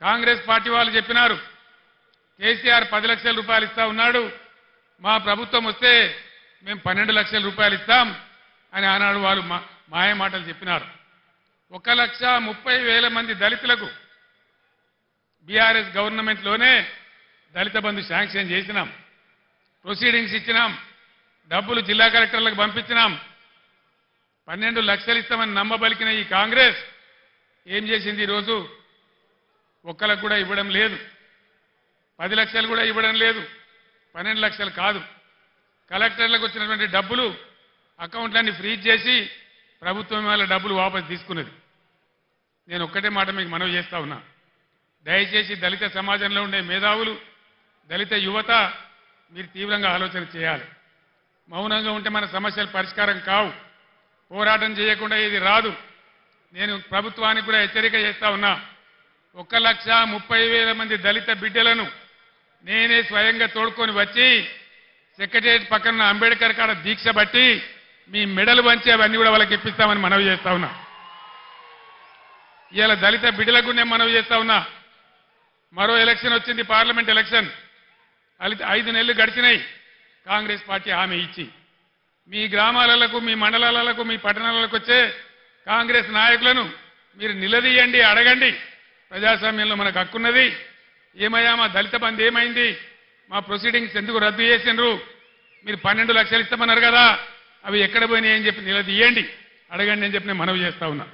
Congress party వాళ్ళు చెప్పినారు కేసీఆర్ 10 లక్షల రూపాయలు ఇస్తా ఉన్నాడు, మా ప్రభుత్వం వస్తే మేము 12 లక్షల రూపాయలు ఇస్తాం అని ఆనాడు వాళ్ళు మాయ మాటలు చెప్పినారు. 1,30,000 మంది దళితులకు బీఆర్ఎస్ గవర్నమెంట్లోనే దళిత బంధు శాంక్షన్ చేసినాం, ప్రొసీడింగ్స్ ఇచ్చినాం, డబ్బులు జిల్లా కలెక్టర్లకు పంపించినాం. 12 లక్షలు ఇస్తామని నమ్మబలికిన ఈ కాంగ్రెస్ ఏం చేసింది? ఈరోజు ఒక్కలకు కూడా ఇవ్వడం లేదు, 10 లక్షలు కూడా ఇవ్వడం లేదు, 12 లక్షలు కాదు. కలెక్టర్లకు వచ్చినటువంటి డబ్బులు అకౌంట్లన్నీ ఫ్రీజ్ చేసి ప్రభుత్వం వాళ్ళ డబ్బులు వాపసు తీసుకున్నది. నేను ఒక్కటే మాట మీకు మనవి చేస్తా ఉన్నా, దయచేసి దళిత సమాజంలో ఉండే మేధావులు, దళిత యువత మీరు తీవ్రంగా ఆలోచన చేయాలి. మౌనంగా ఉంటే మన సమస్యలు పరిష్కారం కావు, పోరాటం చేయకుండా ఇది రాదు. నేను ప్రభుత్వానికి కూడా హెచ్చరిక చేస్తా ఉన్నా, 1,30,000 మంది దళిత బిడ్డలను నేనే స్వయంగా తోడుకొని వచ్చి సెక్రటేరియట్ పక్కన అంబేద్కర్ కాడ దీక్ష బట్టి మీ మెడలు వంచి అవన్నీ కూడా వాళ్ళకి ఇప్పిస్తామని మనవి చేస్తా ఉన్నా. ఇవాళ దళిత బిడ్డలకు నేను మనవి చేస్తా ఉన్నా, మరో ఎలక్షన్ వచ్చింది, పార్లమెంట్ ఎలక్షన్. 5 నెలలు గడిచినాయి కాంగ్రెస్ పార్టీ హామీ ఇచ్చి. మీ గ్రామాలకు, మీ మండలాలకు, మీ పట్టణాలకు వచ్చే కాంగ్రెస్ నాయకులను మీరు నిలదీయండి, అడగండి. ప్రజాస్వామ్యంలో మనకు హక్కున్నది. ఏమయ్యా మా దళిత బంధు ఏమైంది, మా ప్రొసీడింగ్స్ ఎందుకు రద్దు చేసిండ్రు, మీరు 12 లక్షలు ఇస్తామన్నారు కదా, అవి ఎక్కడ పోయినాయి అని చెప్పి నిలదీయండి, అడగండి అని చెప్పి నేను మనవి చేస్తా ఉన్నా.